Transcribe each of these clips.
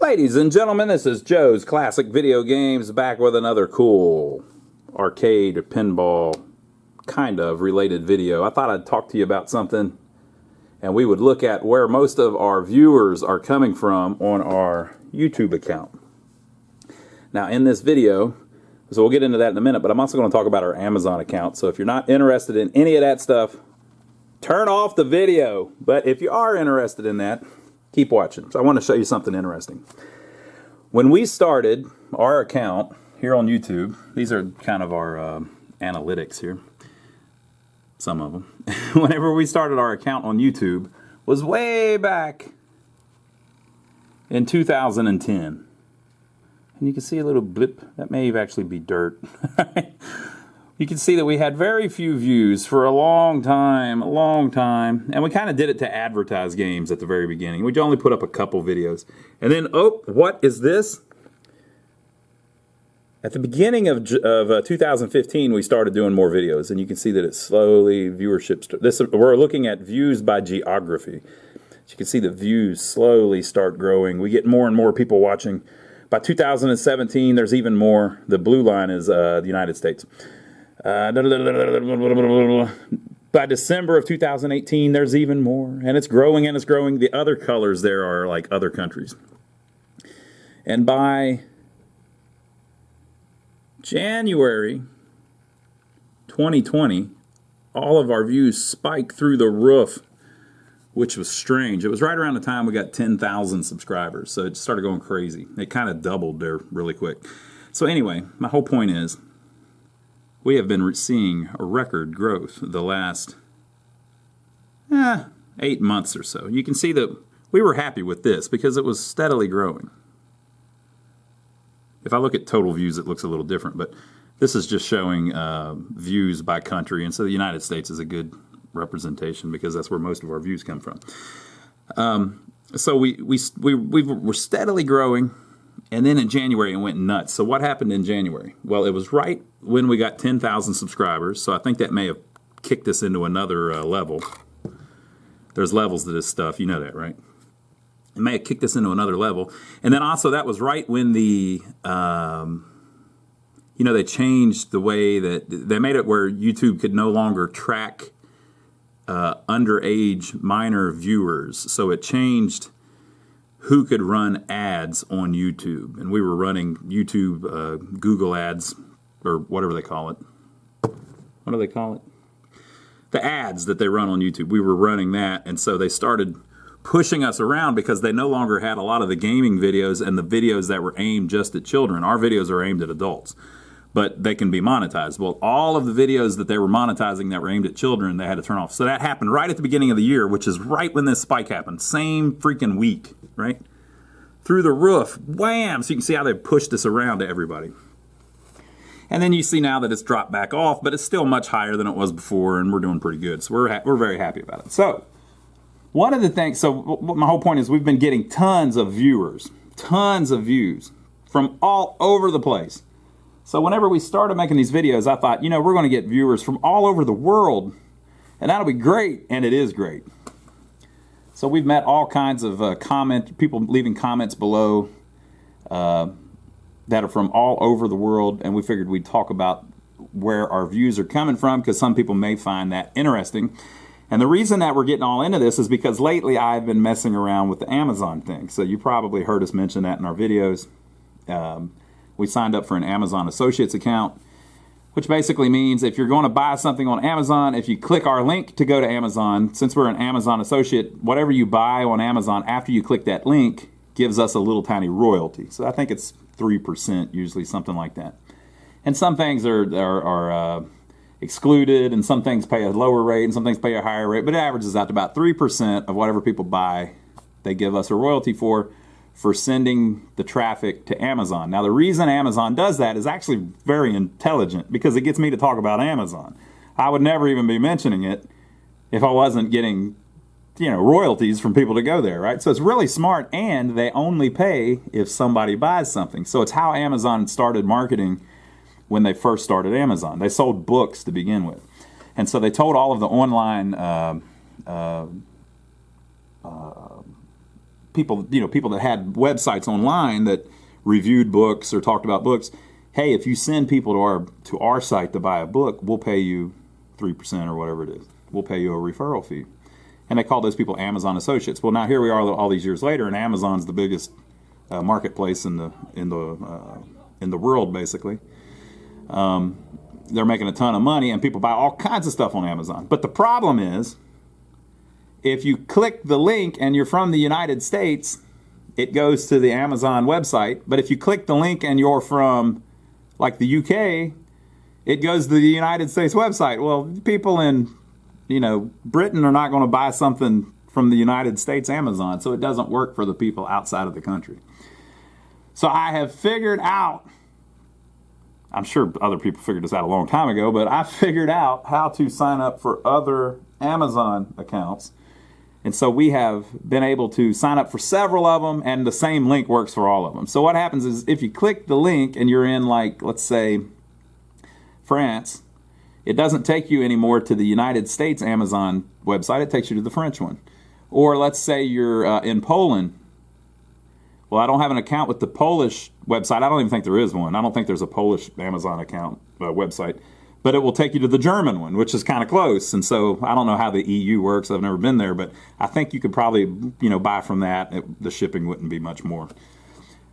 Ladies and gentlemen, this is Joe's Classic Video Games, back with another cool arcade pinball kind of related video. I thought I'd talk to you about something, and we would look at where most of our viewers are coming from on our YouTube account. Now in this video, so we'll get into that in a minute, but I'm also going to talk about our Amazon account. So if you're not interested in any of that stuff, turn off the video. But if you are interested in that, keep watching. So I want to show you something interesting. When we started our account here on YouTube, these are kind of our analytics here, some of them. Whenever we started our account on YouTube was way back in 2010. And you can see a little blip. That may actually be dirt. You can see that we had very few views for a long time, and we kind of did it to advertise games at the very beginning. We only put up a couple videos. And then, oh, what is this? At the beginning of 2015, we started doing more videos, and you can see that it's slowly, we're looking at views by geography. So you can see the views slowly start growing. We get more and more people watching. By 2017, there's even more. The blue line is the United States. By December of 2018, there's even more, and it's growing and it's growing. The other colors there are like other countries. And by January 2020, all of our views spiked through the roof, which was strange. It was right around the time we got 10,000 subscribers, so it started going crazy. It kind of doubled there really quick. So anyway, my whole point is, we have been seeing a record growth the last 8 months or so. You can see that we were happy with this because it was steadily growing. If I look at total views, it looks a little different, but this is just showing views by country, and so the United States is a good representation because that's where most of our views come from. So we were steadily growing. And then in January, it went nuts. So what happened in January? Well, it was right when we got 10,000 subscribers. So I think that may have kicked us into another level. There's levels to this stuff. You know that, right? It may have kicked us into another level. And then also that was right when the, they changed the way that they made it where YouTube could no longer track underage minor viewers. So it changed who could run ads on YouTube. And we were running YouTube Google ads, or whatever they call it. What do they call it? The ads that they run on YouTube. We were running that, and so they started pushing us around because they no longer had a lot of the gaming videos and the videos that were aimed just at children. Our videos are aimed at adults, but they can be monetized. Well, all of the videos that they were monetizing that were aimed at children, they had to turn off. So that happened right at the beginning of the year, which is right when this spike happened. Same freaking week, right? Through the roof, wham! So you can see how they pushed this around to everybody. And then you see now that it's dropped back off, but it's still much higher than it was before, and we're doing pretty good. So we're very happy about it. So one of the things, so my whole point is we've been getting tons of viewers, tons of views from all over the place. So whenever we started making these videos, I thought, we're going to get viewers from all over the world, and that'll be great, and it is great. So we've met all kinds of people leaving comments below that are from all over the world, and we figured we'd talk about where our views are coming from because some people may find that interesting. And the reason that we're getting all into this is because lately I've been messing around with the Amazon thing. So you probably heard us mention that in our videos. We signed up for an Amazon Associates account, which basically means if you're going to buy something on Amazon, if you click our link to go to Amazon, since we're an Amazon Associate, whatever you buy on Amazon after you click that link gives us a little tiny royalty. So I think it's 3%, usually, something like that. And some things are excluded, and some things pay a lower rate, and some things pay a higher rate, but it averages out to about 3% of whatever people buy, they give us a royalty for sending the traffic to Amazon. Now, the reason Amazon does that is actually very intelligent because it gets me to talk about Amazon. I would never even be mentioning it if I wasn't getting, royalties from people to go there, right? So it's really smart, and they only pay if somebody buys something. So it's how Amazon started marketing when they first started Amazon. They sold books to begin with. And so they told all of the online people, people that had websites online that reviewed books or talked about books. Hey, if you send people to our site to buy a book, we'll pay you 3% or whatever it is. We'll pay you a referral fee. And they call those people Amazon associates. Well, now here we are all these years later, and Amazon's the biggest marketplace in the world, basically. They're making a ton of money, and people buy all kinds of stuff on Amazon. But the problem is, if you click the link and you're from the United States, it goes to the Amazon website. But if you click the link and you're from, like, the UK, it goes to the United States website. Well, people in, Britain are not going to buy something from the United States Amazon, so it doesn't work for the people outside of the country. So I have figured out, I'm sure other people figured this out a long time ago, but I figured out how to sign up for other Amazon accounts. And so we have been able to sign up for several of them, and the same link works for all of them. So what happens is if you click the link and you're in, like, let's say, France, it doesn't take you anymore to the United States Amazon website. It takes you to the French one. Or let's say you're in Poland. Well, I don't have an account with the Polish website. I don't even think there is one. I don't think there's a Polish Amazon account website. But it will take you to the German one, which is kind of close. And so I don't know how the EU works. I've never been there. But I think you could probably, buy from that. The shipping wouldn't be much more.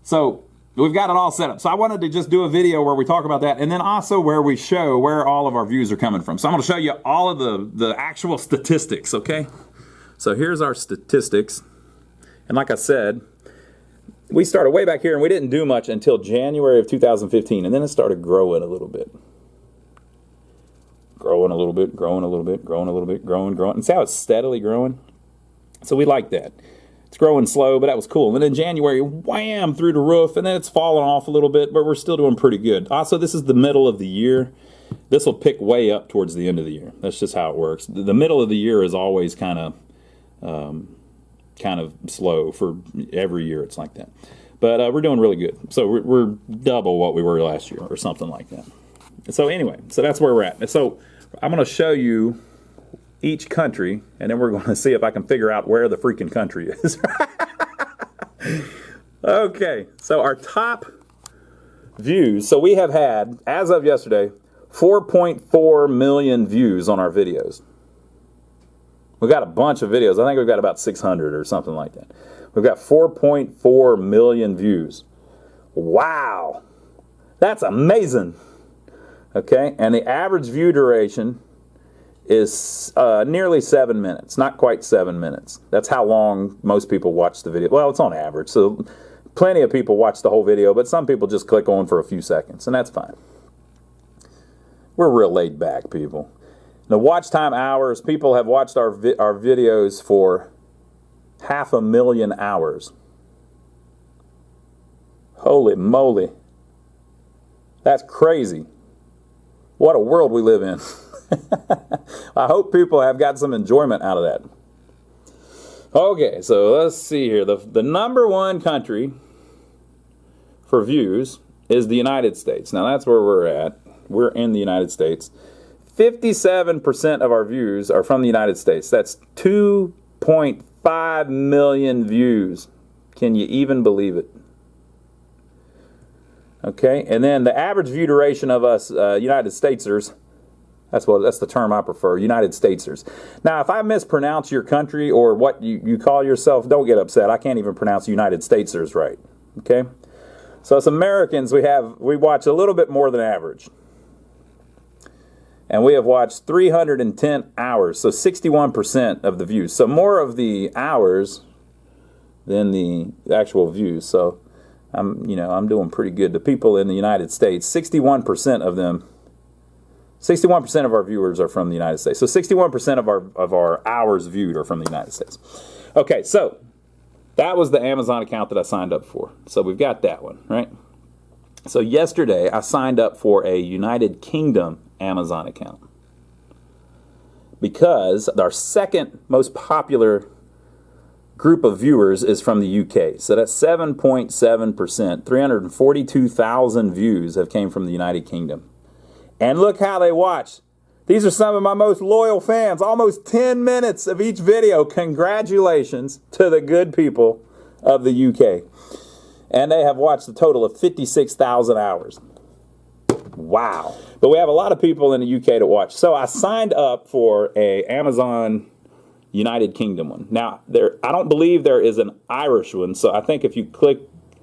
So we've got it all set up. So I wanted to just do a video where we talk about that, and then also where we show where all of our views are coming from. So I'm going to show you all of the actual statistics, okay? So here's our statistics. And like I said, we started way back here, and we didn't do much until January of 2015, and then it started growing a little bit. Growing a little bit, growing a little bit, growing a little bit, growing. And see how it's steadily growing? So we like that. It's growing slow, but that was cool. And then January, wham, through the roof, and then it's falling off a little bit, but we're still doing pretty good. Also, this is the middle of the year. This will pick way up towards the end of the year. That's just how it works. The middle of the year is always kind of slow for every year. It's like that. But we're doing really good. So we're double what we were last year or something like that. So anyway, so that's where we're at. So I'm going to show you each country, and then we're going to see if I can figure out where the freaking country is. Okay, so our top views. So we have had, as of yesterday, 4.4 million views on our videos. We've got a bunch of videos. I think we've got about 600 or something like that. We've got 4.4 million views. Wow. That's amazing. Okay, and the average view duration is nearly 7 minutes, not quite 7 minutes. That's how long most people watch the video. Well, it's on average, so plenty of people watch the whole video, but some people just click on for a few seconds, and that's fine. We're real laid back people. The watch time hours, people have watched our videos for 500,000 hours. Holy moly. That's crazy. What a world we live in. I hope people have got some enjoyment out of that. Okay, so let's see here. The number one country for views is the United States. Now that's where we're at. We're in the United States. 57% of our views are from the United States. That's 2.5 million views. Can you even believe it? Okay, and then the average view duration of us United Statesers, that's the term I prefer, United Statesers. Now, if I mispronounce your country or what you call yourself, don't get upset. I can't even pronounce United Statesers right. Okay, so as Americans, we watch a little bit more than average, and we have watched 310 hours, so 61% of the views. So more of the hours than the actual views. So I'm doing pretty good. The people in the United States, 61% of them, 61% of our viewers are from the United States. So 61% of our hours viewed are from the United States. Okay, so that was the Amazon account that I signed up for. So we've got that one, right? So yesterday I signed up for a United Kingdom Amazon account because our second most popular group of viewers is from the UK. So that's 7.7%. 342,000 views have came from the United Kingdom. And look how they watch. These are some of my most loyal fans. Almost 10 minutes of each video. Congratulations to the good people of the UK. And they have watched a total of 56,000 hours. Wow. But we have a lot of people in the UK to watch. So I signed up for a Amazon United Kingdom one. Now, I don't believe there is an Irish one. So I think if you click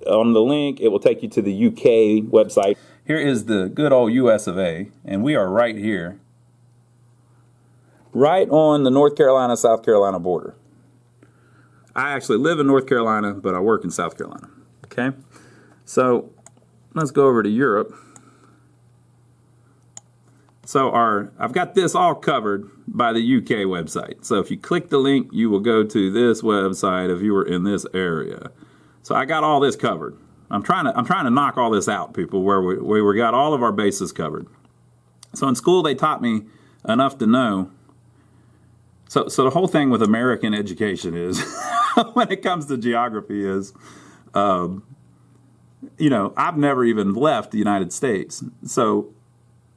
on the link, it will take you to the UK website. Here is the good old US of A. And we are right here. Right on the North Carolina-South Carolina border. I actually live in North Carolina, but I work in South Carolina. Okay, so let's go over to Europe. So I've got this all covered by the UK website. So if you click the link, you will go to this website if you were in this area. So I got all this covered. I'm trying to knock all this out, people, where we got all of our bases covered. So in school they taught me enough to know. So the whole thing with American education is, when it comes to geography, is, you know, I've never even left the United States. So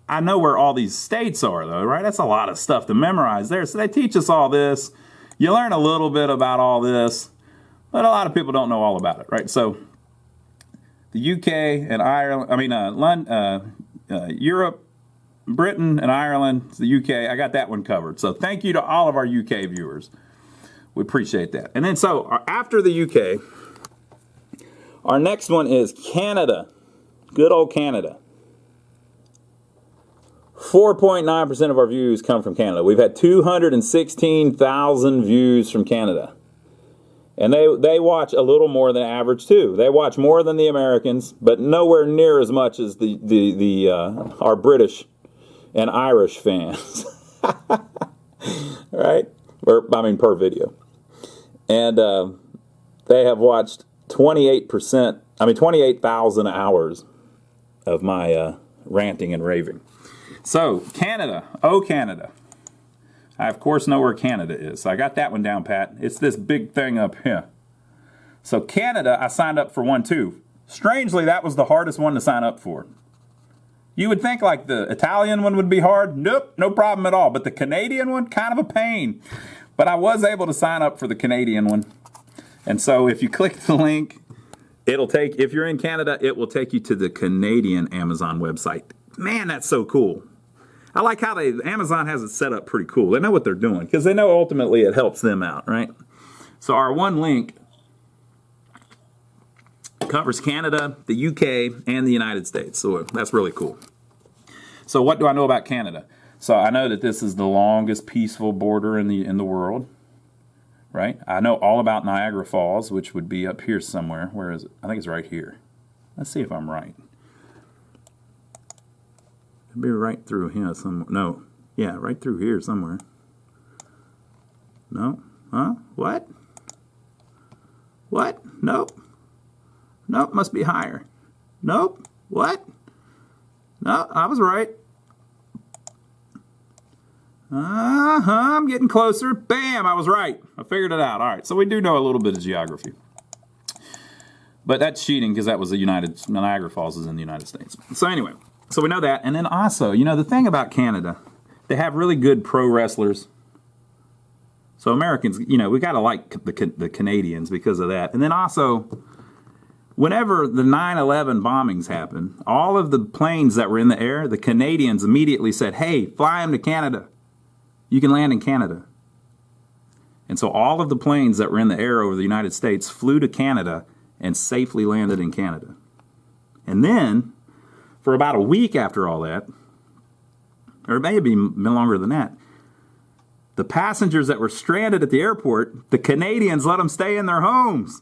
I know where all these states are, though, right? That's a lot of stuff to memorize there. So they teach us all this. You learn a little bit about all this, but a lot of people don't know all about it, right? So the UK and Ireland, Europe, Britain and Ireland, the UK, I got that one covered. So thank you to all of our UK viewers. We appreciate that. And then so after the UK, our next one is Canada. Good old Canada. 4.9% of our views come from Canada. We've had 216,000 views from Canada. And they watch a little more than average too. They watch more than the Americans, but nowhere near as much as our British and Irish fans. Right? Per video. And they have watched 28,000 hours of my ranting and raving. So, Canada. Oh, Canada. I, of course, know where Canada is. So I got that one down, Pat. It's this big thing up here. So, Canada, I signed up for one, too. Strangely, that was the hardest one to sign up for. You would think, like, the Italian one would be hard. Nope, no problem at all. But the Canadian one, kind of a pain. But I was able to sign up for the Canadian one. And so, if you click the link, if you're in Canada, it will take you to the Canadian Amazon website. Man, that's so cool. I like how Amazon has it set up pretty cool. They know what they're doing because they know ultimately it helps them out, right? So our one link covers Canada, the UK, and the United States. So that's really cool. So what do I know about Canada? So I know that this is the longest peaceful border in the world, right? I know all about Niagara Falls, which would be up here somewhere. Where is it? I think it's right here. Let's see if I'm right. It'd be right through here somewhere. No. Yeah, right through here somewhere. No. Huh? What? What? Nope. Nope, must be higher. Nope. What? No, I was right. I'm getting closer. Bam, I was right. I figured it out. All right, so we do know a little bit of geography. But that's cheating because that was Niagara Falls is in the United States. So anyway. So we know that. And then also, you know, the thing about Canada, they have really good pro wrestlers. So Americans, you know, we got to like the Canadians because of that. And then also, whenever the 9/11 bombings happened, all of the planes that were in the air, the Canadians immediately said, hey, fly them to Canada. You can land in Canada. And so all of the planes that were in the air over the United States flew to Canada and safely landed in Canada. And then, for about a week after all that, or it may have been longer than that, the passengers that were stranded at the airport, the Canadians let them stay in their homes.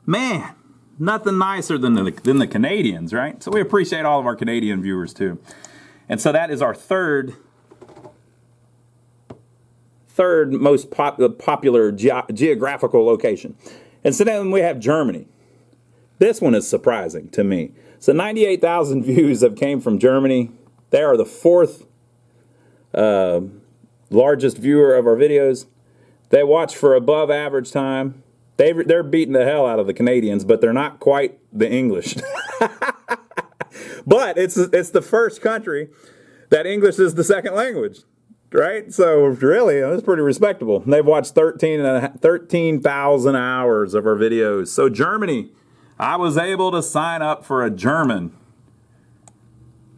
Man, nothing nicer than the Canadians, right? So we appreciate all of our Canadian viewers too. And so that is our third most popular geographical location. And so then we have Germany. This one is surprising to me. So 98,000 views have came from Germany. They are the fourth largest viewer of our videos. They watch for above average time. They're beating the hell out of the Canadians, but they're not quite the English. But it's the first country that English is the second language. right? So really, it's pretty respectable. They've watched 13,000 hours of our videos. So Germany, I was able to sign up for a German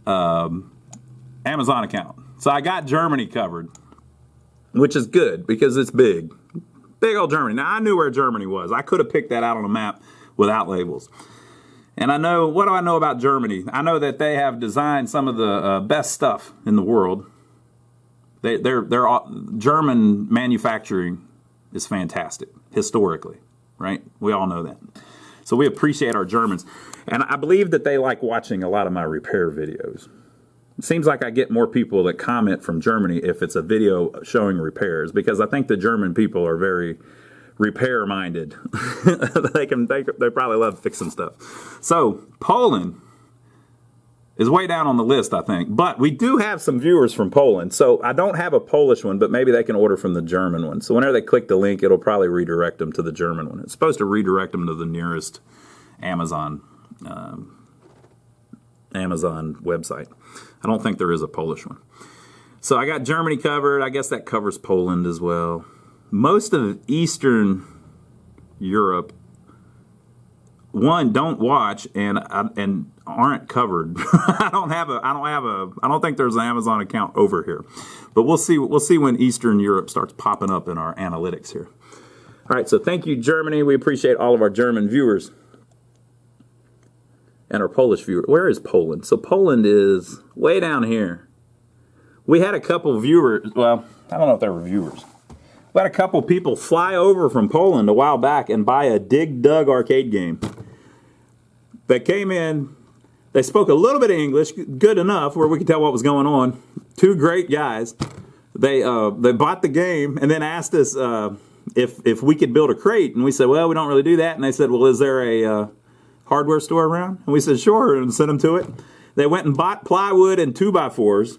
Amazon account. So I got Germany covered, which is good because it's big. Big old Germany. Now, I knew where Germany was. I could have picked that out on a map without labels. And I know, what do I know about Germany? I know that they have designed some of the best stuff in the world. German manufacturing is fantastic, historically, right? We all know that. So we appreciate our Germans. And I believe that they like watching a lot of my repair videos. It seems like I get more people that comment from Germany if it's a video showing repairs, because I think the German people are very repair-minded. they probably love fixing stuff. So Poland is way down on the list, I think. But we do have some viewers from Poland. So I don't have a Polish one, but maybe they can order from the German one. So whenever they click the link, it'll probably redirect them to the German one. It's supposed to redirect them to the nearest Amazon website. I don't think there is a Polish one. So I got Germany covered. I guess that covers Poland as well. Most of Eastern Europe, don't watch and aren't covered. I don't think there's an Amazon account over here. But we'll see when Eastern Europe starts popping up in our analytics here. All right, so thank you, Germany. We appreciate all of our German viewers and our Polish viewers. Where is Poland? So Poland is way down here. We had a couple viewers, well, I don't know if they were viewers. We had a couple people fly over from Poland a while back and buy a Dig Dug arcade game. They came in, they spoke a little bit of English, good enough where we could tell what was going on. Two great guys. They bought the game and then asked us if we could build a crate. And we said, well, we don't really do that. And they said, well, is there a hardware store around? And we said, sure, and sent them to it. They went and bought plywood and 2x4s,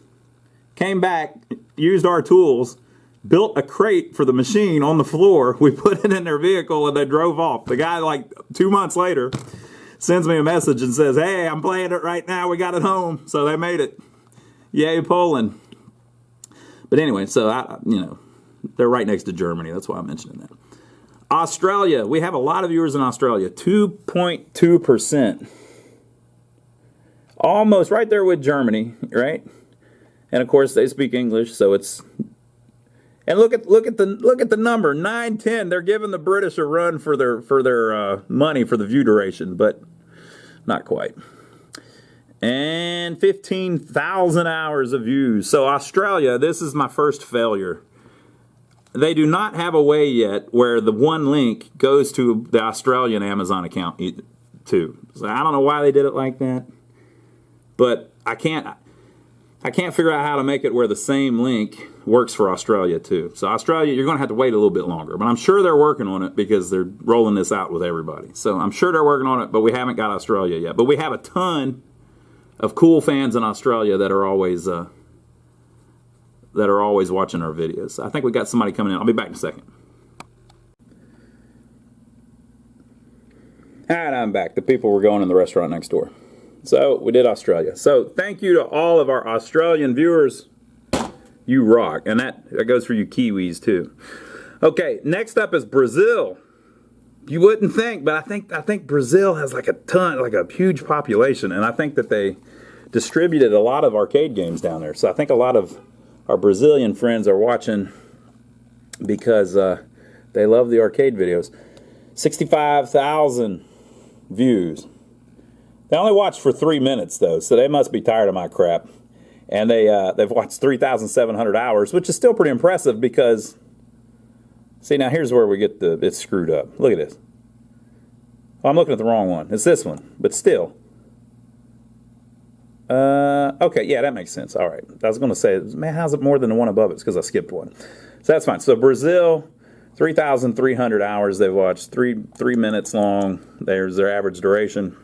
came back, used our tools, built a crate for the machine on the floor. We put it in their vehicle and they drove off. The guy, like 2 months later, sends me a message and says, hey, I'm playing it right now. We got it home. So they made it. Yay, Poland. But anyway, so, they're right next to Germany. That's why I'm mentioning that. Australia. We have a lot of viewers in Australia. 2.2%. Almost right there with Germany, right? And of course they speak English, so it's. And look at the number 910. They're giving the British a run for their money for the view duration, but not quite. And 15,000 hours of views. So Australia, this is my first failure. They do not have a way yet where the one link goes to the Australian Amazon account too. So I don't know why they did it like that, but I can't figure out how to make it where the same link works for Australia too. So Australia, you're going to have to wait a little bit longer, but I'm sure they're working on it because they're rolling this out with everybody. So I'm sure they're working on it, but we haven't got Australia yet. But we have a ton of cool fans in Australia that are always watching our videos. I think we got somebody coming in. I'll be back in a second. And I'm back. The people were going in the restaurant next door. So we did Australia. So thank you to all of our Australian viewers. You rock. And that goes for you Kiwis too. Okay, next up is Brazil. You wouldn't think, but I think Brazil has like a huge population, and I think that they distributed a lot of arcade games down there. So I think a lot of our Brazilian friends are watching because they love the arcade videos. 65,000 views. They only watched for 3 minutes though, so they must be tired of my crap. And they've watched 3,700 hours, which is still pretty impressive because, see, now here's where we get it's screwed up. Look at this. Oh, I'm looking at the wrong one. It's this one, but still. Okay, yeah, that makes sense. All right. I was going to say, man, how's it more than the one above it? It's because I skipped one. So that's fine. So Brazil, 3,300 hours they've watched, 3 minutes long. There's their average duration.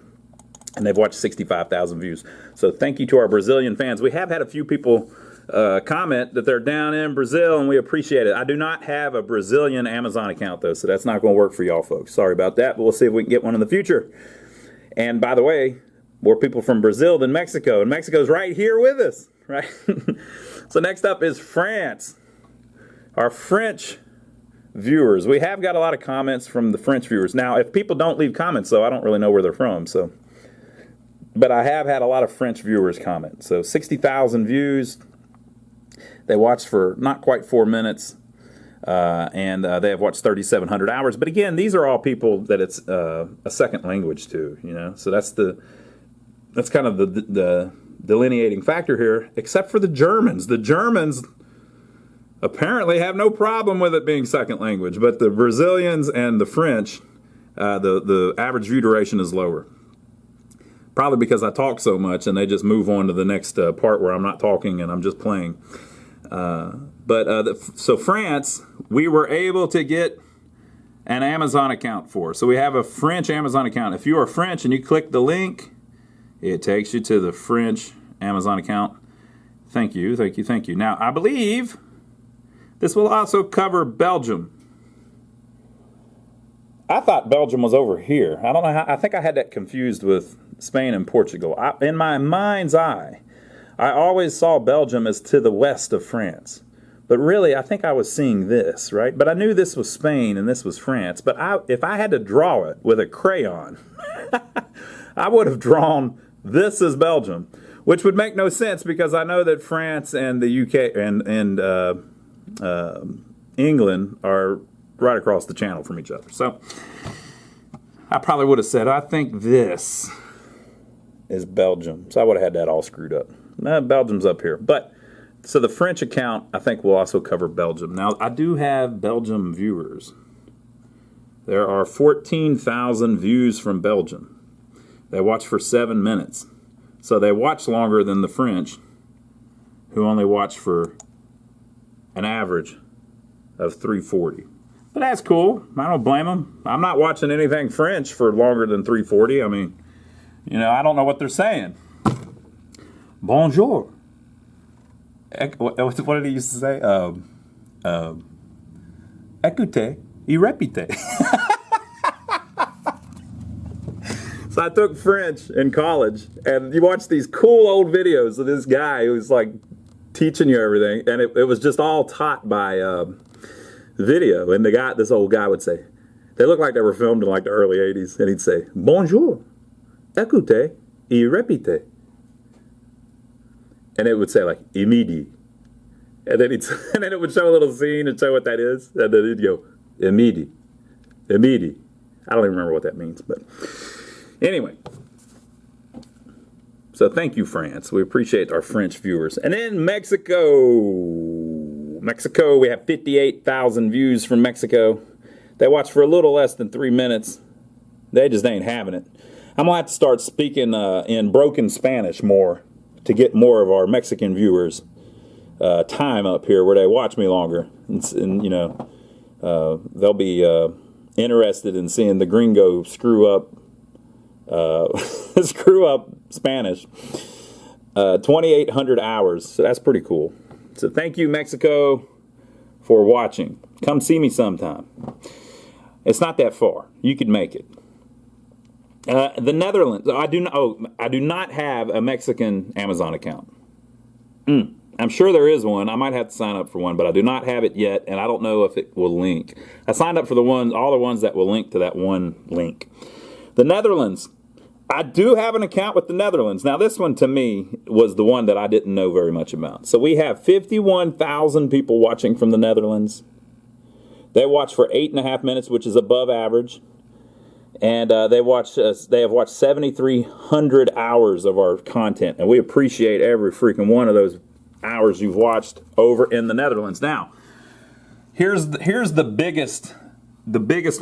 And they've watched 65,000 views. So thank you to our Brazilian fans. We have had a few people comment that they're down in Brazil, and we appreciate it. I do not have a Brazilian Amazon account, though, so that's not going to work for y'all folks. Sorry about that, but we'll see if we can get one in the future. And by the way, more people from Brazil than Mexico, and Mexico's right here with us. right? So next up is France. Our French viewers. We have got a lot of comments from the French viewers. Now, if people don't leave comments, though, I don't really know where they're from. So, but I have had a lot of French viewers comment. So 60,000 views. They watched for not quite 4 minutes, and they have watched 3,700 hours. But again, these are all people that it's a second language to, you know. So that's kind of the delineating factor here, except for the Germans. The Germans apparently have no problem with it being second language, but the Brazilians and the French, the average view duration is lower. Probably because I talk so much and they just move on to the next part where I'm not talking and I'm just playing. So France, we were able to get an Amazon account for. So we have a French Amazon account. If you are French and you click the link, it takes you to the French Amazon account. Thank you, thank you, thank you. Now, I believe this will also cover Belgium. I thought Belgium was over here. I don't know how. I think I had that confused with Spain and Portugal. In my mind's eye, I always saw Belgium as to the west of France. But really, I think I was seeing this, right? But I knew this was Spain and this was France. But if I had to draw it with a crayon, I would have drawn this as Belgium, which would make no sense because I know that France and the UK and England are right across the channel from each other. So I probably would have said, I think this is Belgium. So I would have had that all screwed up. Belgium's up here. But so the French account, I think, will also cover Belgium. Now, I do have Belgium viewers. There are 14,000 views from Belgium. They watch for 7 minutes. So they watch longer than the French, who only watch for an average of 340. But that's cool. I don't blame them. I'm not watching anything French for longer than 340. I mean, you know, I don't know what they're saying. Bonjour. What did he used to say? Écoutez et répétez. So I took French in college, and you watch these cool old videos of this guy who's like teaching you everything, and it was just all taught by video. And this old guy would say, they looked like they were filmed in like the early 80s, and he'd say, Bonjour, écoutez et répétez. And it would say like, immediate. And then it would show a little scene and show what that is, and then he'd go, immediate. Immediate. I don't even remember what that means, but anyway. So thank you, France. We appreciate our French viewers. And then Mexico. Mexico, we have 58,000 views from Mexico. They watch for a little less than 3 minutes. They just ain't having it. I'm going to have to start speaking in broken Spanish more to get more of our Mexican viewers time up here where they watch me longer. And you know, they'll be interested in seeing the gringo screw up Spanish. 2,800 hours. So that's pretty cool. So thank you, Mexico, for watching. Come see me sometime. It's not that far. You could make it. The Netherlands. I do not have a Mexican Amazon account. I'm sure there is one. I might have to sign up for one, but I do not have it yet, and I don't know if it will link. I signed up for all the ones that will link to that one link. The Netherlands. I do have an account with the Netherlands. Now, this one, to me, was the one that I didn't know very much about. So we have 51,000 people watching from the Netherlands. They watch for 8.5 minutes, which is above average. And they have watched 7,300 hours of our content. And we appreciate every freaking one of those hours you've watched over in the Netherlands. Now, here's the biggest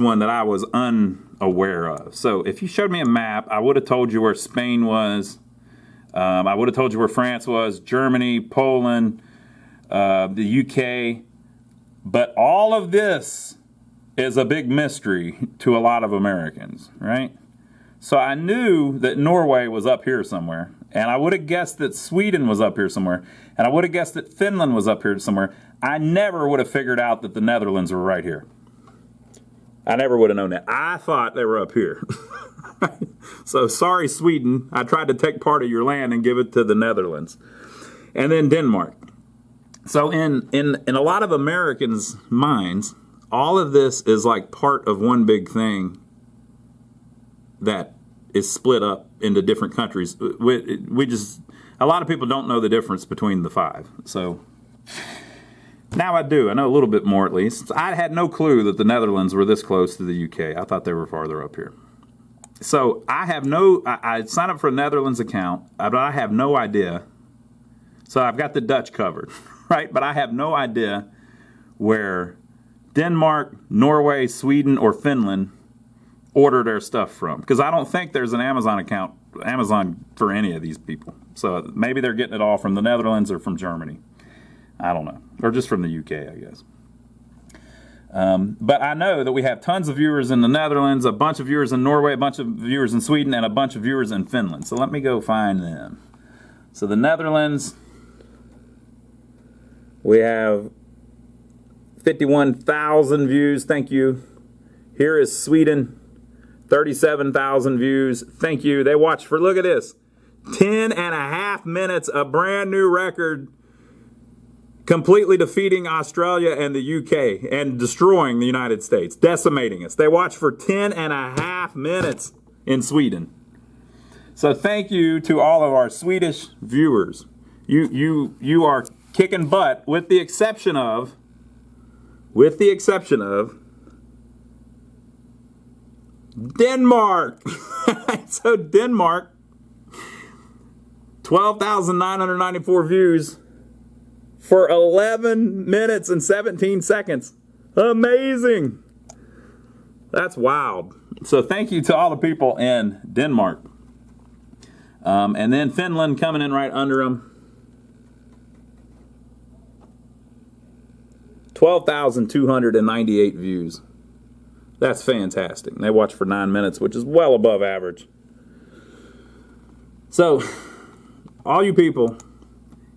one that I was unaware of. So if you showed me a map, I would have told you where Spain was. I would have told you where France was, Germany, Poland, the UK. But all of this is a big mystery to a lot of Americans, right? So I knew that Norway was up here somewhere, and I would have guessed that Sweden was up here somewhere, and I would have guessed that Finland was up here somewhere. I never would have figured out that the Netherlands were right here. I never would have known that. I thought they were up here. So sorry, Sweden. I tried to take part of your land and give it to the Netherlands. And then Denmark. So in a lot of Americans' minds, all of this is like part of one big thing that is split up into different countries. We just, a lot of people don't know the difference between the five. So now I do. I know a little bit more at least. I had no clue that the Netherlands were this close to the UK. I thought they were farther up here. So I signed up for a Netherlands account, but I have no idea. So I've got the Dutch covered, right? But I have no idea where Denmark, Norway, Sweden, or Finland order their stuff from. Because I don't think there's an Amazon for any of these people. So maybe they're getting it all from the Netherlands or from Germany. I don't know. Or just from the UK, I guess. But I know that we have tons of viewers in the Netherlands, a bunch of viewers in Norway, a bunch of viewers in Sweden, and a bunch of viewers in Finland. So let me go find them. So the Netherlands, we have 51,000 views. Thank you. Here is Sweden, 37,000 views. Thank you. They watched for, look at this, 10.5 minutes, a brand new record, completely defeating Australia and the UK and destroying the United States, decimating us. They watched for 10.5 minutes in Sweden. So thank you to all of our Swedish viewers. You are kicking butt, with the exception of Denmark. So Denmark, 12,994 views for 11 minutes and 17 seconds. Amazing. That's wild. So thank you to all the people in Denmark. And then Finland coming in right under them. 12,298 views. That's fantastic. They watched for 9 minutes, which is well above average. So, all you people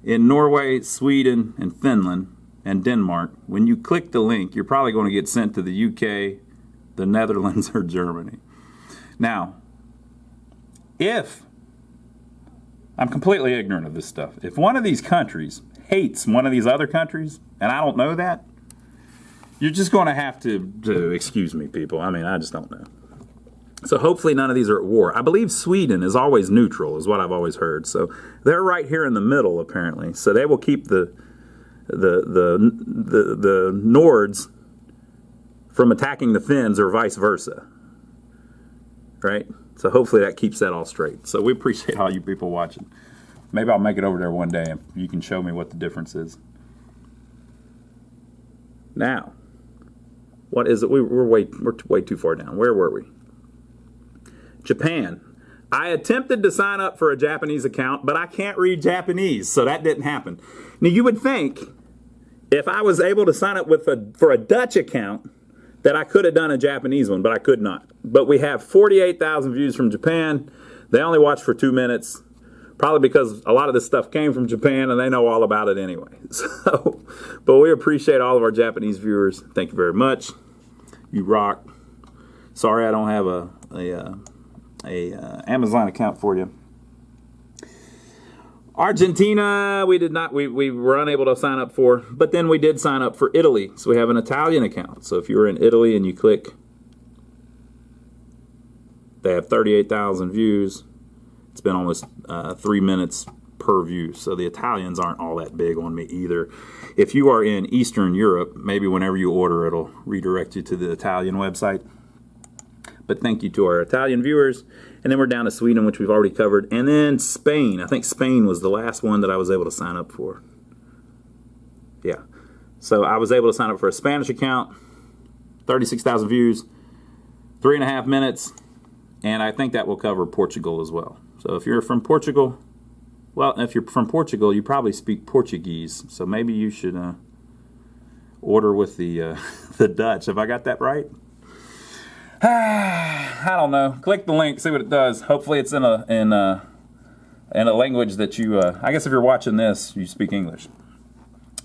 in Norway, Sweden, and Finland, and Denmark, when you click the link, you're probably going to get sent to the UK, the Netherlands, or Germany. Now, if I'm completely ignorant of this stuff, if one of these countries hates one of these other countries, and I don't know that, you're just going to have to excuse me, people. I mean, I just don't know. So hopefully none of these are at war. I believe Sweden is always neutral, is what I've always heard. So they're right here in the middle, apparently. So they will keep the Nords from attacking the Finns, or vice versa. Right? So hopefully that keeps that all straight. So we appreciate all you people watching. Maybe I'll make it over there one day and you can show me what the difference is. Now, what is it? We're way too far down. Where were we? Japan. I attempted to sign up for a Japanese account, but I can't read Japanese, so that didn't happen. Now, you would think if I was able to sign up for a Dutch account that I could have done a Japanese one, but I could not. But we have 48,000 views from Japan. They only watched for 2 minutes. Probably because a lot of this stuff came from Japan and they know all about it anyway. So, but we appreciate all of our Japanese viewers. Thank you very much. You rock. Sorry I don't have a Amazon account for you. Argentina, we were unable to sign up for, but then we did sign up for Italy. So we have an Italian account. So if you were in Italy and you click, they have 38,000 views. It's been almost 3 minutes per view, so the Italians aren't all that big on me either. If you are in Eastern Europe, maybe whenever you order, it'll redirect you to the Italian website. But thank you to our Italian viewers. And then we're down to Sweden, which we've already covered. And then Spain. I think Spain was the last one that I was able to sign up for. Yeah. So I was able to sign up for a Spanish account, 36,000 views, 3.5 minutes, and I think that will cover Portugal as well. So if you're from Portugal, well, if you're from Portugal, you probably speak Portuguese. So maybe you should order with the the Dutch. Have I got that right? I don't know. Click the link, see what it does. Hopefully it's in a language that you, I guess if you're watching this, you speak English.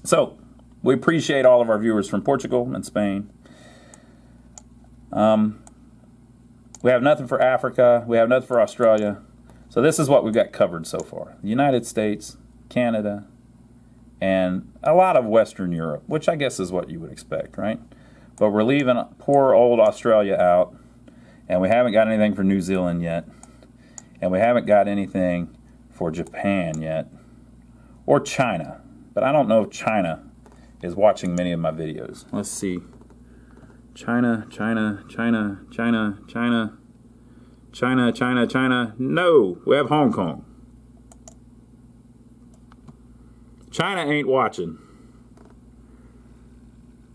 So we appreciate all of our viewers from Portugal and Spain. We have nothing for Africa. We have nothing for Australia. So this is what we've got covered so far. The United States, Canada, and a lot of Western Europe, which I guess is what you would expect, right? But we're leaving poor old Australia out, and we haven't got anything for New Zealand yet, and we haven't got anything for Japan yet, or China. But I don't know if China is watching many of my videos. Let's see. China. No, we have Hong Kong. China ain't watching.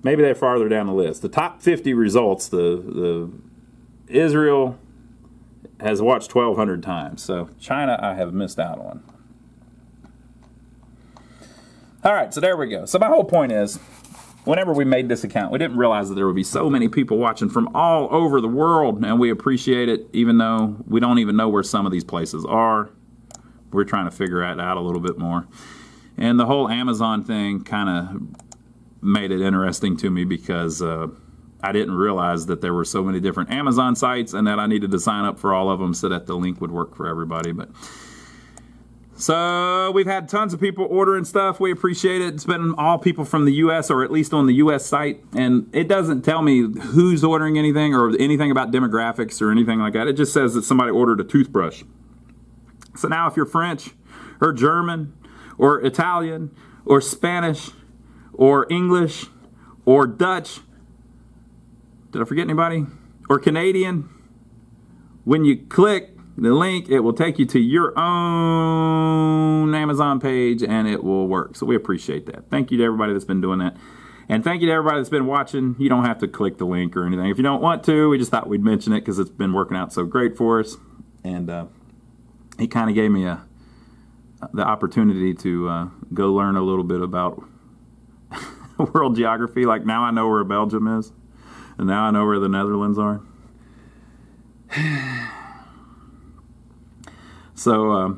Maybe they're farther down the list. The top 50 results, the Israel has watched 1,200 times. So China I have missed out on. All right, so there we go. So my whole point is, whenever we made this account, we didn't realize that there would be so many people watching from all over the world, and we appreciate it, even though we don't even know where some of these places are. We're trying to figure that out a little bit more. And the whole Amazon thing kind of made it interesting to me because I didn't realize that there were so many different Amazon sites and that I needed to sign up for all of them so that the link would work for everybody. But so we've had tons of people ordering stuff. We appreciate it. It's been all people from the U.S. or at least on the U.S. site. And it doesn't tell me who's ordering anything or anything about demographics or anything like that. It just says that somebody ordered a toothbrush. So now if you're French or German or Italian or Spanish or English or Dutch, did I forget anybody? Or Canadian, when you click the link, it will take you to your own Amazon page and it will work. So we appreciate that. Thank you to everybody that's been doing that. And thank you to everybody that's been watching. You don't have to click the link or anything. If you don't want to, we just thought we'd mention it because it's been working out so great for us. And it kind of gave me the opportunity to go learn a little bit about world geography. Like now I know where Belgium is. And now I know where the Netherlands are. So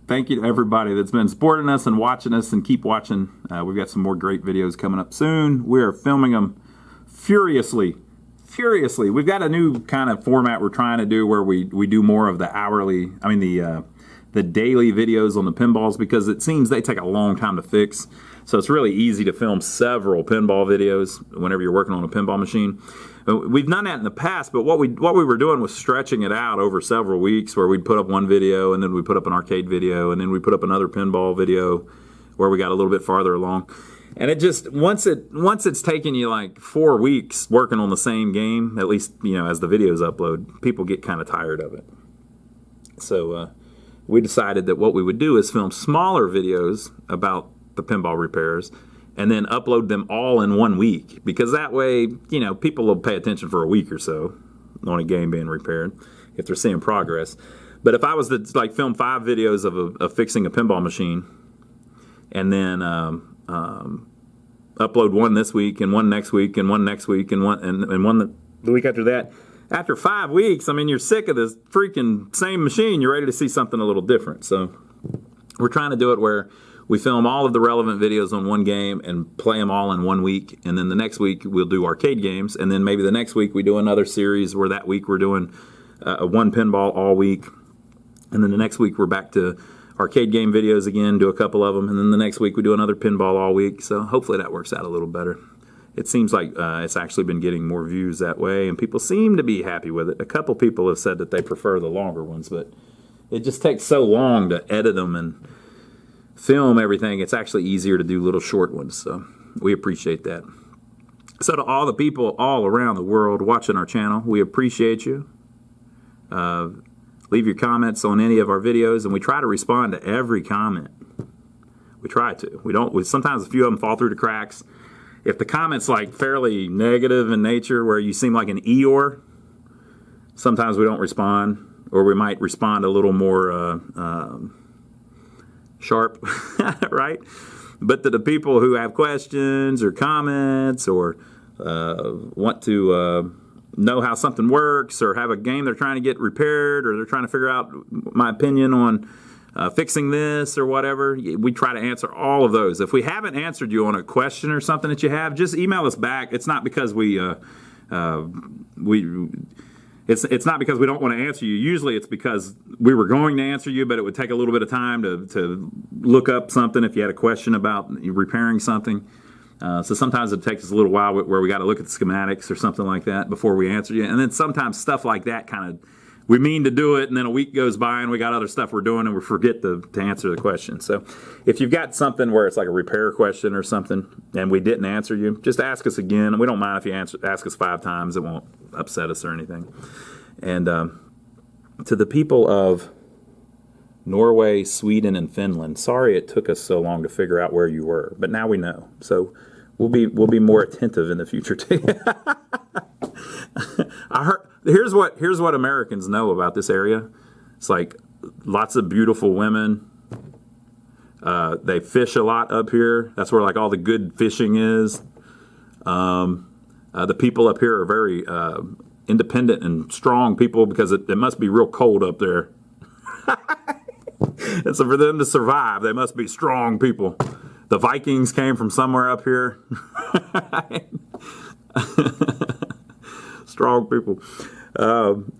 thank you to everybody that's been supporting us and watching us, and keep watching. We've got some more great videos coming up soon. We are filming them furiously. We've got a new kind of format we're trying to do where we do more of the the daily videos on the pinballs, because it seems they take a long time to fix. So it's really easy to film several pinball videos whenever you're working on a pinball machine. We've done that in the past, but what we were doing was stretching it out over several weeks, where we'd put up one video, and then we'd put up an arcade video, and then we put up another pinball video where we got a little bit farther along. And it just, once it's taken you like 4 weeks working on the same game, at least, you know, as the videos upload, people get kind of tired of it. So we decided that what we would do is film smaller videos about the pinball repairs and then upload them all in 1 week, because that way, you know, people will pay attention for a week or so on a game being repaired if they're seeing progress. But if I was to like film 5 videos of fixing a pinball machine and then upload one this week and one next week and one next week and one the week after that, after 5 weeks, I mean, you're sick of this freaking same machine. You're ready to see something a little different. So we're trying to do it where we film all of the relevant videos on one game and play them all in 1 week. And then the next week we'll do arcade games. And then maybe the next week we do another series where that week we're doing one pinball all week. And then the next week we're back to arcade game videos again, do a couple of them. And then the next week we do another pinball all week. So hopefully that works out a little better. It seems like it's actually been getting more views that way, and people seem to be happy with it. A couple people have said that they prefer the longer ones, but it just takes so long to edit them and film everything. It's actually easier to do little short ones, so we appreciate that. So to all the people all around the world watching our channel, we appreciate you. Leave your comments on any of our videos, and we try to respond to every comment. We try to. Sometimes a few of them fall through the cracks. If the comment's like fairly negative in nature, where you seem like an Eeyore, sometimes we don't respond, or we might respond a little more sharp, right? But to the people who have questions or comments or want to know how something works, or have a game they're trying to get repaired, or they're trying to figure out my opinion on fixing this or whatever, we try to answer all of those. If we haven't answered you on a question or something that you have, just email us back. It's not because we It's not because we don't want to answer you. Usually it's because we were going to answer you, but it would take a little bit of time to look up something if you had a question about repairing something. So sometimes it takes us a little while where we got to look at the schematics or something like that before we answer you. And then sometimes stuff like that kind of, we mean to do it, and then a week goes by and we got other stuff we're doing and we forget to answer the question. So if you've got something where it's like a repair question or something and we didn't answer you, just ask us again. We don't mind if you ask us 5 times. It won't upset us or anything. And to the people of Norway, Sweden, and Finland, sorry it took us so long to figure out where you were, but now we know. So we'll be more attentive in the future too. I heard here's what Americans know about this area. It's like lots of beautiful women. They fish a lot up here. That's where like all the good fishing is. The people up here are very independent and strong people because it must be real cold up there. And so for them to survive, they must be strong people. The Vikings came from somewhere up here. Strong people.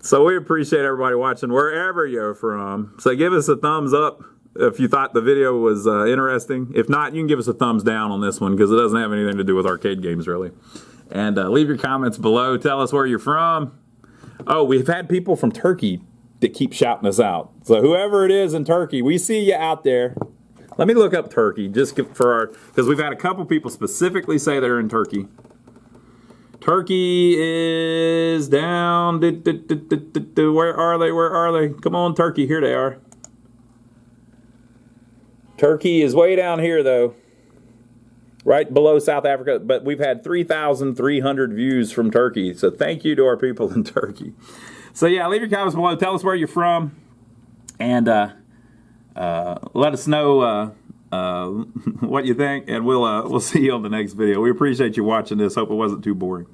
So we appreciate everybody watching wherever you're from. So give us a thumbs up if you thought the video was interesting. If not, you can give us a thumbs down on this one because it doesn't have anything to do with arcade games really. And leave your comments below. Tell us where you're from. Oh, we've had people from Turkey that keep shouting us out. So whoever it is in Turkey, we see you out there. Let me look up Turkey just because we've had a couple people specifically say they're in Turkey. Turkey is down. Where are they? Where are they? Come on, Turkey. Here they are. Turkey is way down here, though. Right below South Africa. But we've had 3,300 views from Turkey. So thank you to our people in Turkey. So yeah, leave your comments below. Tell us where you're from. And let us know what you think. And we'll see you on the next video. We appreciate you watching this. Hope it wasn't too boring.